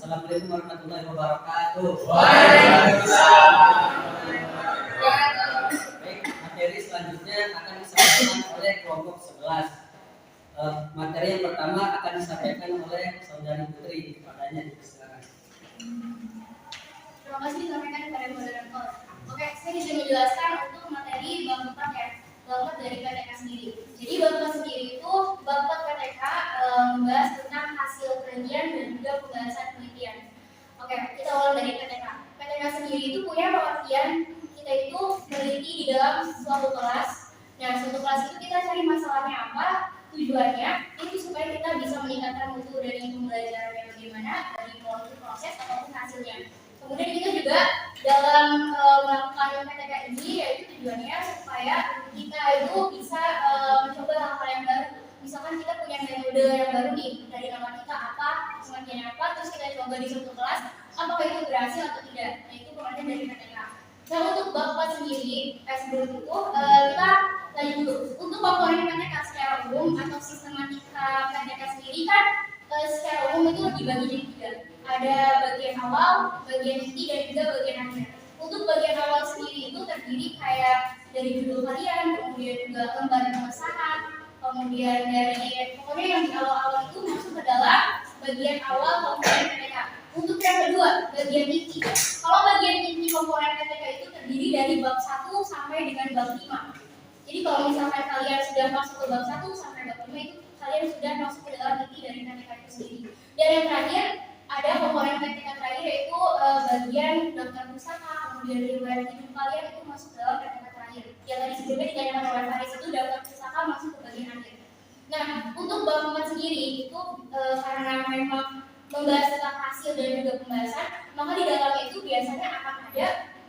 Assalamualaikum warahmatullahi wabarakatuh. Waalaikumsalam. Baik, materi selanjutnya akan disampaikan oleh kelompok 11. Materi yang pertama akan disampaikan oleh Saudari Putri. Kepadanya silakan. Terima kasih disampaikan kepada moderator. Oke, saya bisa menjelaskan untuk materi bab 4 ya, bab 4 dari PTK sendiri. Jadi bab 4 sendiri itu bab 4 PTK membahas tentang hasil penelitian dan juga pembahasan penelitian. Oke, kita awal dari PTK. PTK sendiri itu punya pengertian kita itu meneliti di dalam suatu kelas. Nah, suatu kelas itu kita cari masalahnya apa, tujuannya itu supaya kita bisa meningkatkan mutu dari pembelajarannya bagaimana, dari melalui proses ataupun hasilnya. Kemudian kita juga dalam melakukan PTK ini yaitu tujuannya supaya kita itu bisa mencoba hal-hal yang baru. Misalkan kita punya metode yang baru nih, dari nama kita apa, pengertiannya apa, terus kita coba di suatu kelas, apakah itu berhasil atau tidak. Nah, itu pengertian dari PTK. Nah, untuk bab 4 sendiri, sebelum itu kita lanjut dulu. Untuk komponen PTK secara umum atau sistematika PTK sendiri kan secara umum itu dibagi jadi 3. Ada bagian awal, bagian inti, dan juga bagian akhir. Untuk bagian awal sendiri itu terdiri kayak dari judul kalian, kemudian juga lembar pengesahan, kemudian dari pokoknya yang di awal-awal itu masuk ke dalam bagian awal komponen PTK. Untuk yang kedua, bagian inti. Kalau bagian inti komponen PTK itu terdiri dari bab 1 sampai dengan bab 5. Jadi kalau misalkan kalian sudah masuk ke bab 1 sampai bab 5 itu kalian sudah masuk ke dalam inti dari PTK itu sendiri. Dan yang terakhir ada komponen PTK terakhir yaitu bagian daftar pustaka, kemudian riwayat hidup kalian itu masuk ke dalam PTK terakhir. Yang tadi sebelumnya ditanyakan oleh Faris itu daftar pustaka masuk ke bagian akhir. Nah, untuk bab 4 sendiri itu karena memang membahas tentang hasil dan juga pembahasan, maka di dalamnya itu biasanya akan ada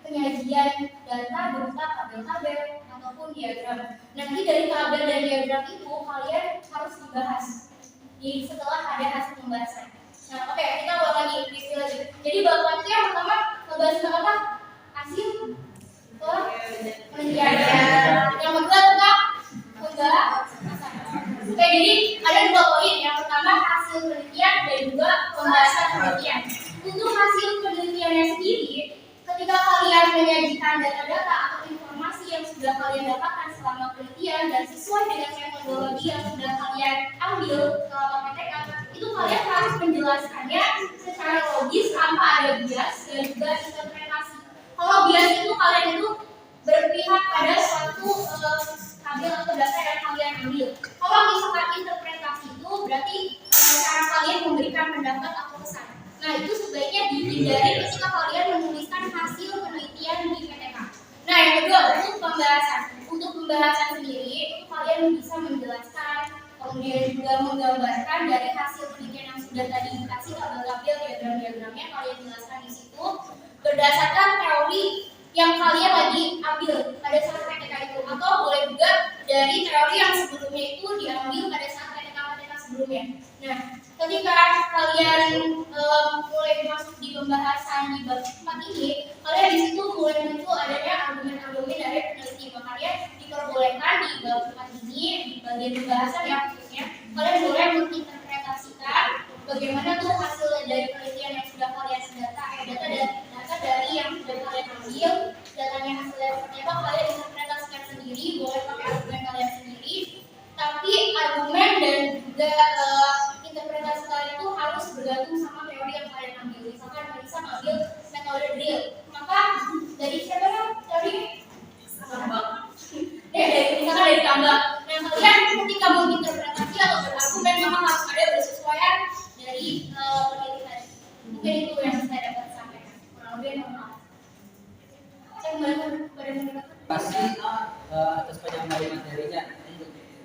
penyajian data berupa tabel-tabel ataupun diagram. Nanti dari tabel dan diagram itu kalian harus dibahas setelah ada hasil pembahasan. Nah, oke, kita ulang lagi review lagi. Jadi bab 4 itu yang pertama membahas tentang apa? Hasil penelitian. Yang kedua tentang pembahasan. Oke, jadi ada 2 poin. Yang pertama hasil penelitian dan juga pembahasan penelitian. Untuk hasil penelitiannya sendiri, ketika kalian menyajikan data-data atau informasi yang sudah kalian dapatkan selama penelitian dan sesuai dengan metodologi yang sudah kalian ambil selama PTK, itu kalian harus menjelaskannya secara logis tanpa ada bias dan juga interpretasi. Kalau bias itu kalian itu berpihak pada suatu tabel atau data yang kalian ambil. Kalau misalkan interpretasi itu berarti cara kalian memberikan pendapat atau pesan. Nah, itu sebaiknya dihindari ketika kalian menuliskan hasil penelitian di PTK. Nah, yang kedua untuk pembahasan. Untuk pembahasan sendiri itu kalian bisa menjelaskan, kemudian juga menggambarkan dari hasil penelitian yang sudah tadi dikasih tabel-tabel diagram-diagramnya kalian jelaskan di situ berdasarkan teori yang kalian lagi ambil pada saat PTK itu, atau boleh juga dari teori yang sebelumnya itu diambil pada saat PTK sebelumnya. Nah, ketika kalian mulai masuk di pembahasan di bab 4 ini, kalian di situ mulai muncul adanya argumen-argumen dari peneliti. Makanya diperbolehkan di bab 4 ini di bagian pembahasan ya khususnya kalian boleh menginterpretasikan bagaimana tuh hasil dari penelitian yang sudah kalian data dari yang sudah kalian ambil, datanya hasilnya seperti apa kalian interpretasikan sendiri, boleh pakai argumen kalian sendiri. Tapi argumen dan juga interpretasi kalian itu harus bergantung sama teori yang kalian ambil. Misalkan Marisa ambil metode drill, maka dari siapa ya teori? Tambang. Misalkan dari tambang. Nah, kalian ketika menginterpretasi atau berargumen maka harus ada bersesuaian dari peneliti tadi. Mungkin itu yang saya dapat sampaikan. Kurang lebih mohon maaf. Saya kembali kepada moderator. Terima kasih atas penyampaian materinya.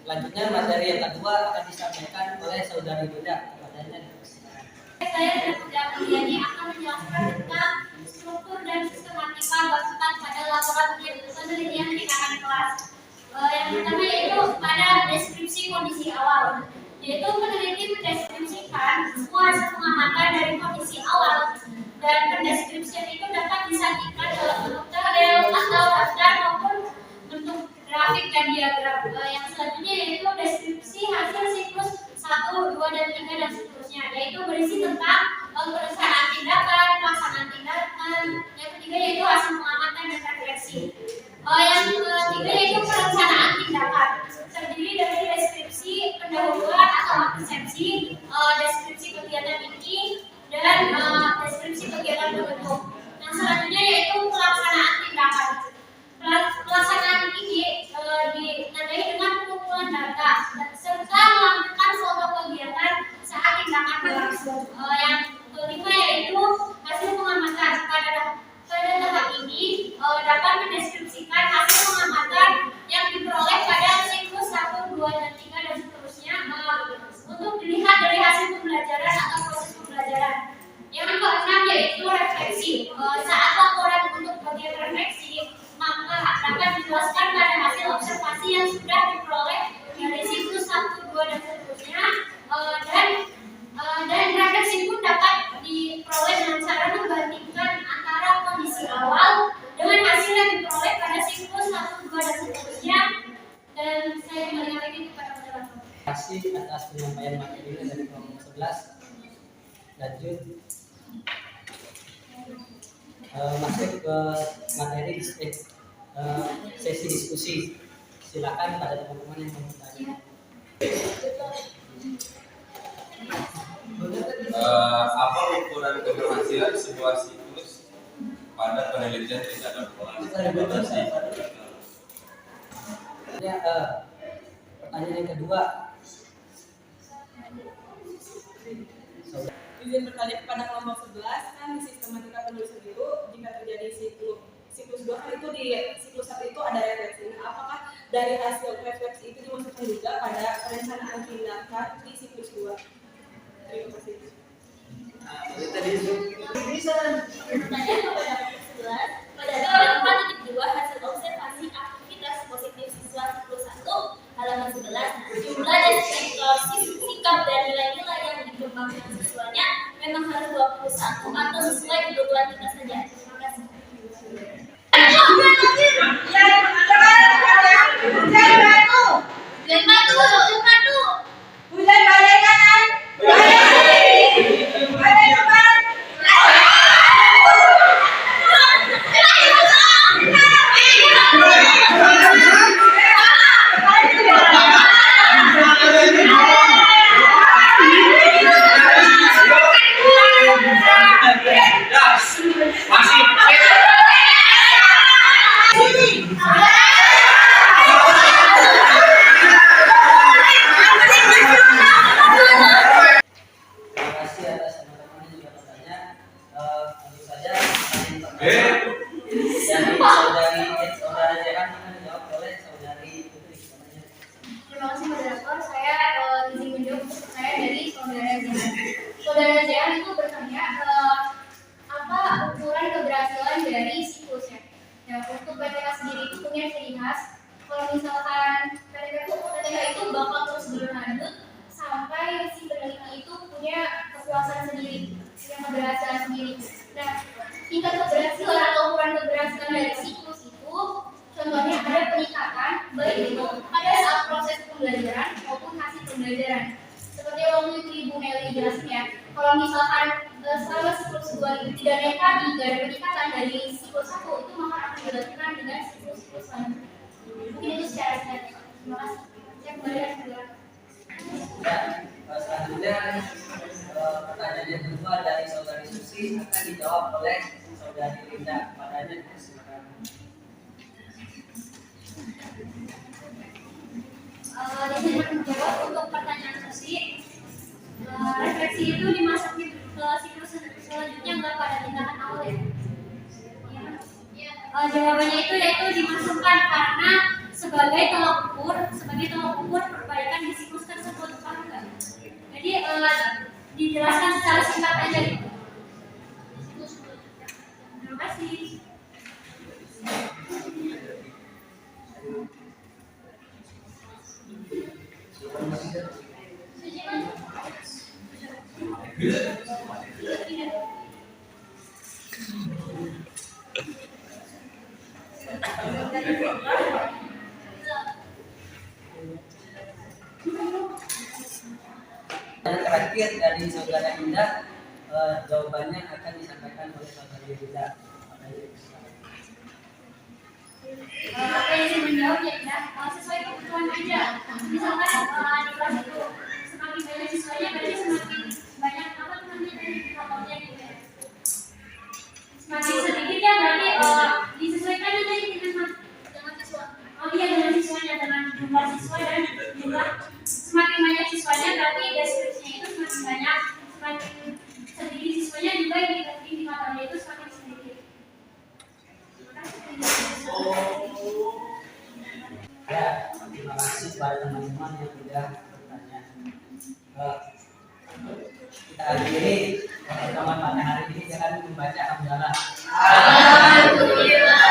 Selanjutnya materi yang kedua akan disampaikan oleh Saudari Duda. Kepadanya dipersilakan. Saya tidak menjadi akan menjelaskan tentang struktur dan sistematika bab 4 pada laporan penelitian di kakak kelas. Yang pertama yaitu pada deskripsi kondisi awal, yaitu peneliti mendeskripsikan semua pengamatan dari kondisi awal, dan pendeskripsian itu dapat disajikan dalam bentuk tabel atau daftar maupun bentuk grafik dan diagram. Yang selanjutnya yaitu deskripsi hasil siklus 1, 2, dan 3 dan seterusnya, yaitu berisi tentang perencanaan tindakan, pelaksanaan tindakan. Yang ketiga yaitu hasil pengamatan dan refleksi. Yang ketiga yaitu perencanaan tindakan, terdiri dari deskripsi pendahuluan atau persepsi, deskripsi kegiatan inti, dan deskripsi kegiatan penutup. Yang selanjutnya yaitu pelaksanaan tindakan. Pelaksanaan ini ditandai dengan pengumpulan data serta melakukan suatu kegiatan saat tindakan berlangsung. Yang kelima yaitu hasil pengamatan. Pada tahap ini dapat mendeskripsikan hasil pengamatan yang diperoleh pada siklus 1, 2, dan 3 dan seterusnya untuk dilihat dari hasil pembelajaran atau proses pembelajaran. Yang keenam yaitu refleksi. Saat laporan untuk bagian refleksi, maka dapat dijelaskan pada hasil observasi yang sudah diperoleh dari siklus 1, 2, dan seterusnya. Dan refleksi pun dapat diperoleh dengan cara membandingkan antara kondisi awal dengan hasil yang diperoleh pada siklus 1, 2, dan seterusnya. Dan saya kembalikan lagi kepada moderator. Terima kasih atas penyampaian materi dari kelompok 11. Lanjut masuk ke materi sesi diskusi. Silakan pada teman-teman yang mau bertanya. Apa ukuran keberhasilan sebuah siklus pada penelitian tindakan implementasi? Ya, pertanyaan yang kedua. Izin bertanya kepada kelompok 11, kan di sistematika penulisan itu jika terjadi siklus 2 kan itu di siklus 1 itu ada refleksi. Nah, apakah dari hasil refleksi itu dimasukkan juga pada perencanaan tindakan di siklus 2? Terima kasih. Pertanyaan kepada kelompok 11, pada halaman 4.2 hasil observasi aktivitas positif siswa siklus 1 halaman 11, jumlah dan sikap dan nilai-nilai yang dikembangkan siswanya memang harus 21 atau sesuai kebutuhan kita saja. Terima kasih. Terima kasih atas teman-teman yang sudah bertanya. Tentu saja pertanyaan pertama dari saudara Jehan akan dijawab oleh saudari Putri. Terima kasih moderator. Saya izin menjawab pertanyaan dari saudara Jehan. Saudara Jehan itu bertanya apa ukuran keberhasilan dari siklusnya. Ya, untuk PTK sendiri itu punya ciri khas. Kalau misalkan PTK itu bakal terus berlanjut sampai si peneliti itu punya kepuasan sendiri, punya keberhasilan sendiri. Nah, tingkat keberhasilan atau ukuran keberhasilan dari siklus itu contohnya ada peningkatan baik itu pada saat proses pembelajaran maupun hasil pembelajaran. Seperti yang waktu itu Ibu Meli jelasin ya, kalau misalkan selama siklus 2 itu tidak naik lagi, tidak ada peningkatan dari siklus 1 itu maka akan dilanjutkan dengan siklus selanjutnya. Mungkin itu secara singkat. Terima kasih. Saya kembali ke Ya, selanjutnya pertanyaan yang kedua dari saudari Susi akan dijawab oleh saudari Linda. Padanya silakan. Di sini menjawab untuk pertanyaan Susi. Refleksi itu dimasukin ke siklus selanjutnya nggak pada tindakan awal ya? Jawabannya itu yaitu dimasukkan karena sebagai tolak ukur perbaikan di siklus tersebut, paham nggak? Jadi dijelaskan secara singkat aja gitu. Terima kasih. Yang terakhir dari saudara Indah, jawabannya akan disampaikan oleh Saudari Rida. Apa yang saya menjawab ya tidak sesuai kebutuhan aja. Misalkan di kelas itu semakin banyak siswanya berarti semakin banyak apa namanya indikatornya gitu ya. Semakin sedikit ya berarti disesuaikan aja dengan siswa. Oh iya dengan siswanya, dengan jumlah siswa dan jumlah semakin banyak siswanya berarti deskripsinya itu semakin banyak, semakin sedikit siswanya juga indikatornya itu semakin sedikit. Ya, terima kasih kepada teman-teman yang sudah bertanya. Kita akhiri pertemuan pada hari ini dengan membaca hamdalah. Alhamdulillah.